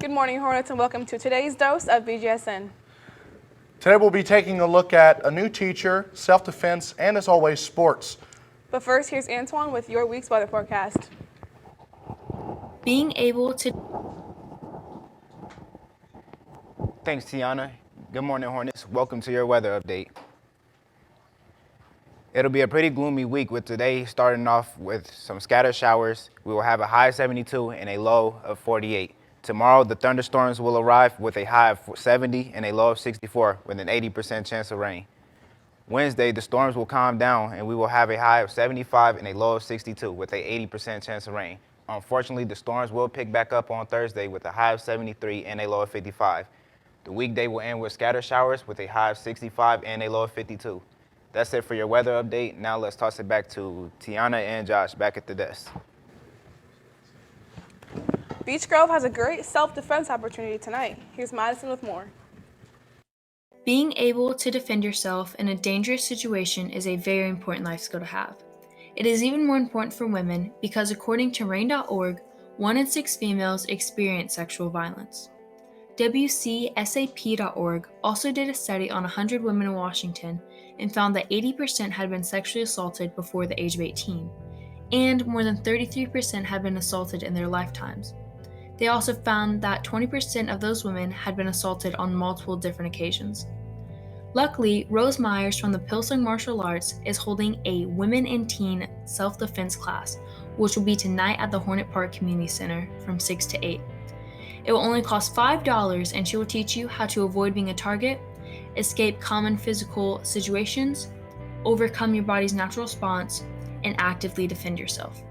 Good morning, Hornets, and welcome to today's dose of Bgsn. Today we'll be taking a look at a new teacher, self-defense, and as always, sports. But first, here's Antoine with your week's weather forecast. Being able to... Thanks, Tiana. Good morning, Hornets. Welcome to your weather update. It'll be a pretty gloomy week with today starting off with some scattered showers. We will have a high of 72 and a low of 48. Tomorrow, the thunderstorms will arrive with a high of 70 and a low of 64 with an 80% chance of rain. Wednesday, the storms will calm down and we will have a high of 75 and a low of 62 with a 80% chance of rain. Unfortunately, the storms will pick back up on Thursday with a high of 73 and a low of 55. The weekday will end with scattered showers with a high of 65 and a low of 52. That's it for your weather update. Now let's toss it back to Tiana and Josh back at the desk. Beech Grove has a great self-defense opportunity tonight. Here's Madison with more. Being able to defend yourself in a dangerous situation is a very important life skill to have. It is even more important for women because according to RAINN.org, 1 in 6 females experience sexual violence. WCSAP.org also did a study on 100 women in Washington and found that 80% had been sexually assaulted before the age of 18, and more than 33% had been assaulted in their lifetimes. They also found that 20% of those women had been assaulted on multiple different occasions. Luckily, Rose Myers from the Pilsung Martial Arts is holding a Women and Teen Self-Defense class, which will be tonight at the Hornet Park Community Center from 6 to 8. It will only cost $5 and she will teach you how to avoid being a target, escape common physical situations, overcome your body's natural response, and actively defend yourself.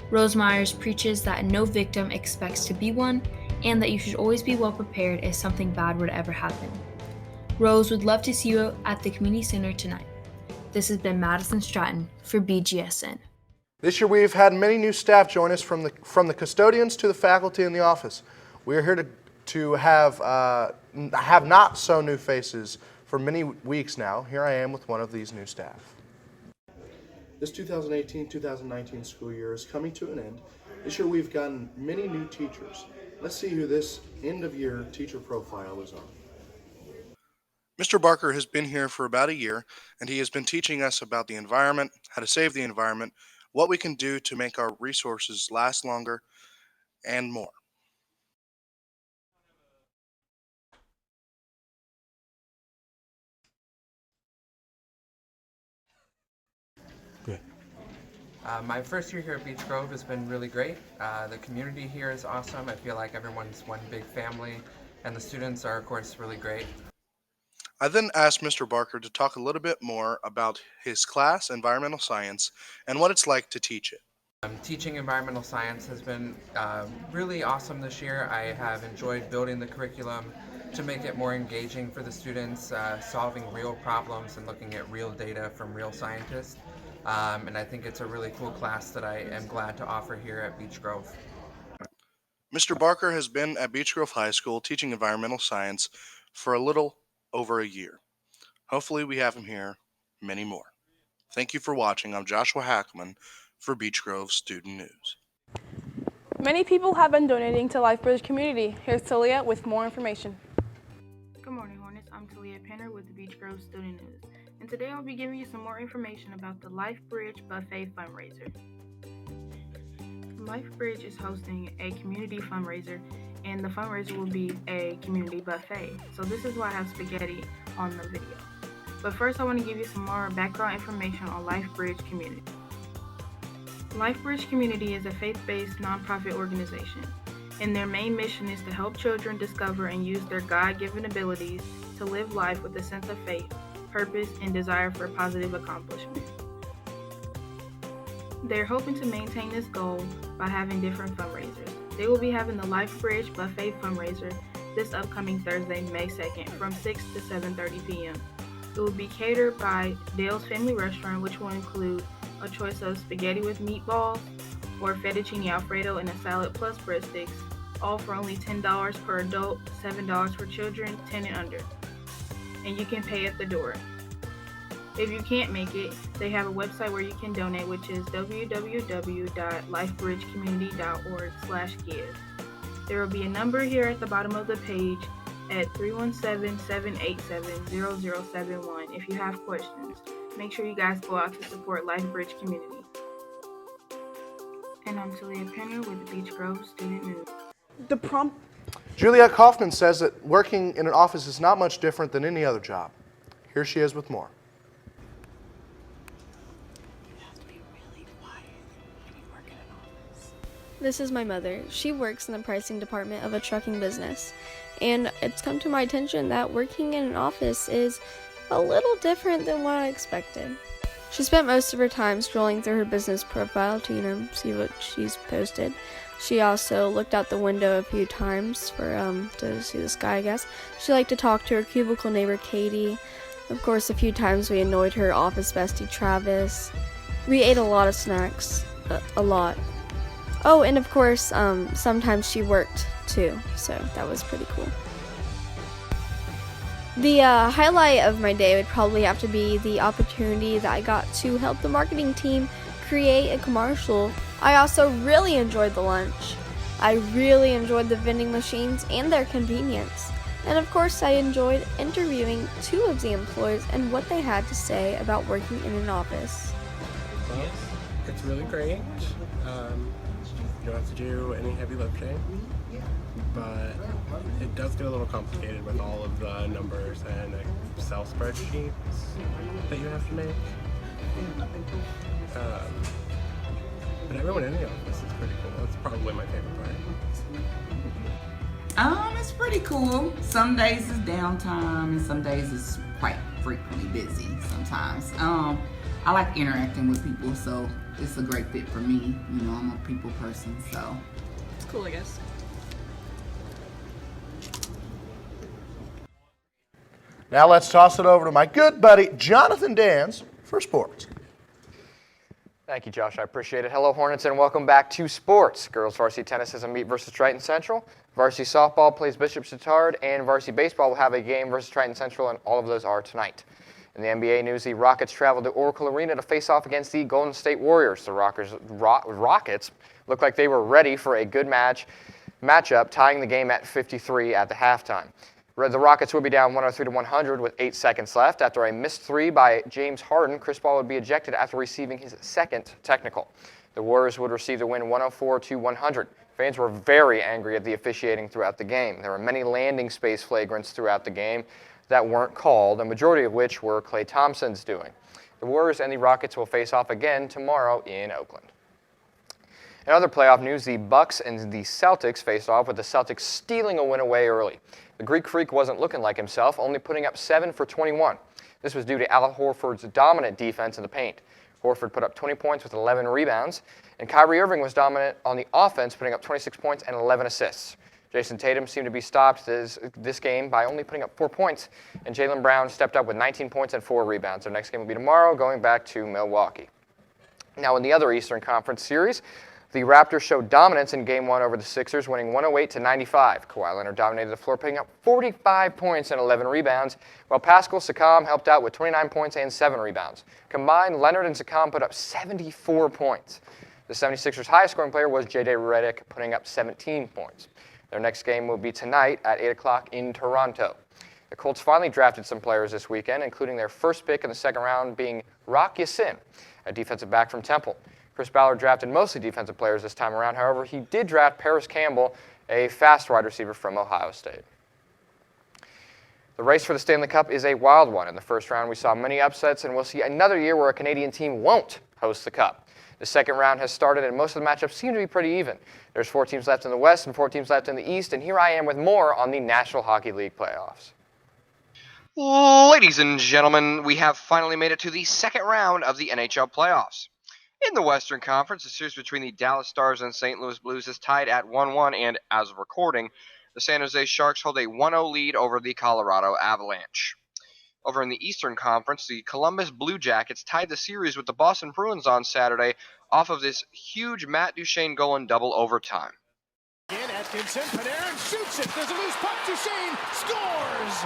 Rose Myers preaches that no victim expects to be one and that you should always be well prepared if something bad were to ever happen. Rose would love to see you at the community center tonight. This has been Madison Stratton for BGSN. This year we've had many new staff join us from the custodians to the faculty in the office. We are here to have not so new faces for many weeks now. Here I am with one of these new staff. This 2018-2019 school year is coming to an end. This year we've gotten many new teachers. Let's see who this end-of-year teacher profile is on. Mr. Barker has been here for about a year, and he has been teaching us about the environment, how to save the environment, what we can do to make our resources last longer, and more. My first year here at Beech Grove has been really great. The community here is awesome. I feel like everyone's one big family, and the students are, of course, really great. I then asked Mr. Barker to talk a little bit more about his class, environmental science, and what it's like to teach it. Teaching environmental science has been really awesome this year. I have enjoyed building the curriculum to make it more engaging for the students, solving real problems and looking at real data from real scientists. And I think it's a really cool class that I am glad to offer here at Beech Grove. Mr. Barker has been at Beech Grove High School teaching environmental science for a little over a year. Hopefully we have him here many more. Thank you for watching. I'm Joshua Hackman for Beech Grove Student News. Many people have been donating to LifeBridge Community. Here's Talia with more information. Good morning, Hornets. I'm Talia Penner with the Beech Grove Student News, and today I'll be giving you some more information about the LifeBridge Buffet fundraiser. LifeBridge is hosting a community fundraiser, and the fundraiser will be a community buffet. So this is why I have spaghetti on the video. But first I want to give you some more background information on LifeBridge Community. LifeBridge Community is a faith-based nonprofit organization, and their main mission is to help children discover and use their God-given abilities to live life with a sense of faith, purpose, and desire for positive accomplishment. They're hoping to maintain this goal by having different fundraisers. They will be having the LifeBridge Buffet fundraiser this upcoming Thursday, May 2nd from 6 to 7:30 p.m. It will be catered by Dale's Family Restaurant, which will include a choice of spaghetti with meatballs or fettuccine alfredo and a salad plus breadsticks, all for only $10 per adult, $7 for children 10 and under. And you can pay at the door. If you can't make it, they have a website where you can donate, which is www.lifebridgecommunity.org/give. There will be a number here at the bottom of the page at 317-787-0071 if you have questions. Make sure you guys go out to support LifeBridge Community. And I'm Talia Penner with the Beach Grove Student News. The prompt. Juliet Kaufman says that working in an office is not much different than any other job. Here she is with more. This is my mother. She works in the pricing department of a trucking business. And it's come to my attention that working in an office is a little different than what I expected. She spent most of her time scrolling through her business profile to, see what she's posted. She also looked out the window a few times to see the sky, I guess. She liked to talk to her cubicle neighbor, Katie. Of course, a few times we annoyed her office bestie, Travis. We ate a lot of snacks. A lot. Oh, and of course, sometimes she worked too, so that was pretty cool. The highlight of my day would probably have to be the opportunity that I got to help the marketing team create a commercial. I also really enjoyed the lunch. I really enjoyed the vending machines and their convenience. And of course, I enjoyed interviewing 2 of the employees and what they had to say about working in an office. Well, it's really great. You don't have to do any heavy lifting, but it does get a little complicated with all of the numbers and Excel spreadsheets that you have to make. But everyone in the office is pretty cool. That's probably my favorite part. It's pretty cool. Some days is downtime and some days is quite frequently busy sometimes. I like interacting with people, so it's a great fit for me. You know, I'm a people person, so. It's cool, I guess. Now let's toss it over to my good buddy, Jonathan Dans, for sports. Thank you, Josh. I appreciate it. Hello, Hornets, and welcome back to sports. Girls varsity tennis has a meet versus Triton Central. Varsity softball plays Bishop Chatard, and varsity baseball will have a game versus Triton Central, and all of those are tonight. In the NBA news, the Rockets traveled to Oracle Arena to face off against the Golden State Warriors. The Rockets looked like they were ready for a good matchup, tying the game at 53 at the halftime. The Rockets would be down 103-100 with 8 seconds left. After a missed 3 by James Harden, Chris Paul would be ejected after receiving his second technical. The Warriors would receive the win 104-100. Fans were very angry at the officiating throughout the game. There were many landing space flagrants throughout the game that weren't called, a majority of which were Klay Thompson's doing. The Warriors and the Rockets will face off again tomorrow in Oakland. In other playoff news, the Bucks and the Celtics faced off with the Celtics stealing a win away early. The Greek Freak wasn't looking like himself, only putting up 7 for 21. This was due to Al Horford's dominant defense in the paint. Horford put up 20 points with 11 rebounds, and Kyrie Irving was dominant on the offense, putting up 26 points and 11 assists. Jason Tatum seemed to be stopped this game by only putting up 4 points, and Jaylen Brown stepped up with 19 points and 4 rebounds. Their next game will be tomorrow, going back to Milwaukee. Now in the other Eastern Conference series, the Raptors showed dominance in Game 1 over the Sixers, winning 108-95. Kawhi Leonard dominated the floor, putting up 45 points and 11 rebounds, while Pascal Siakam helped out with 29 points and 7 rebounds. Combined, Leonard and Siakam put up 74 points. The 76ers' highest scoring player was J.J. Redick, putting up 17 points. Their next game will be tonight at 8 o'clock in Toronto. The Colts finally drafted some players this weekend, including their first pick in the second round being Bgsn, a defensive back from Temple. Chris Ballard drafted mostly defensive players this time around. However, he did draft Paris Campbell, a fast wide receiver from Ohio State. The race for the Stanley Cup is a wild one. In the first round, we saw many upsets, and we'll see another year where a Canadian team won't host the Cup. The second round has started, and most of the matchups seem to be pretty even. There's 4 teams left in the West and 4 teams left in the East, and here I am with more on the National Hockey League playoffs. Ladies and gentlemen, we have finally made it to the second round of the NHL playoffs. In the Western Conference, the series between the Dallas Stars and St. Louis Blues is tied at 1-1, and as of recording, the San Jose Sharks hold a 1-0 lead over the Colorado Avalanche. Over in the Eastern Conference, the Columbus Blue Jackets tied the series with the Boston Bruins on Saturday off of this huge Matt Duchene goal in double overtime. Again, Atkinson, Panarin shoots it. There's a loose puck. Duchene scores!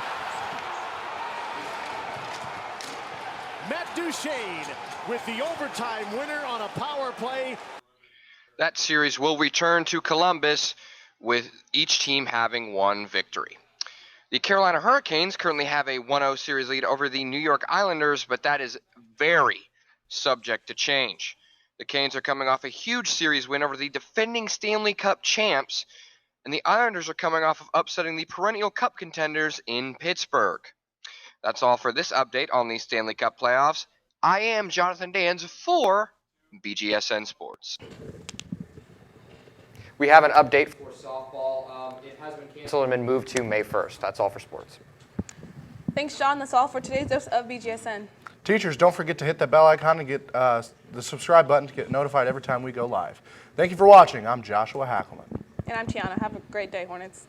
Matt Duchene with the overtime winner on a power play. That series will return to Columbus with each team having one victory. The Carolina Hurricanes currently have a 1-0 series lead over the New York Islanders, but that is very subject to change. The Canes are coming off a huge series win over the defending Stanley Cup champs, and the Islanders are coming off of upsetting the perennial Cup contenders in Pittsburgh. That's all for this update on the Stanley Cup playoffs. I am Jonathan Dans for BGSN Sports. We have an update for softball. It has been canceled and been moved to May 1st. That's all for sports. Thanks, John. That's all for today's dose of BGSN. Teachers, don't forget to hit that bell icon and get the subscribe button to get notified every time we go live. Thank you for watching. I'm Joshua Hackelman. And I'm Tiana. Have a great day, Hornets.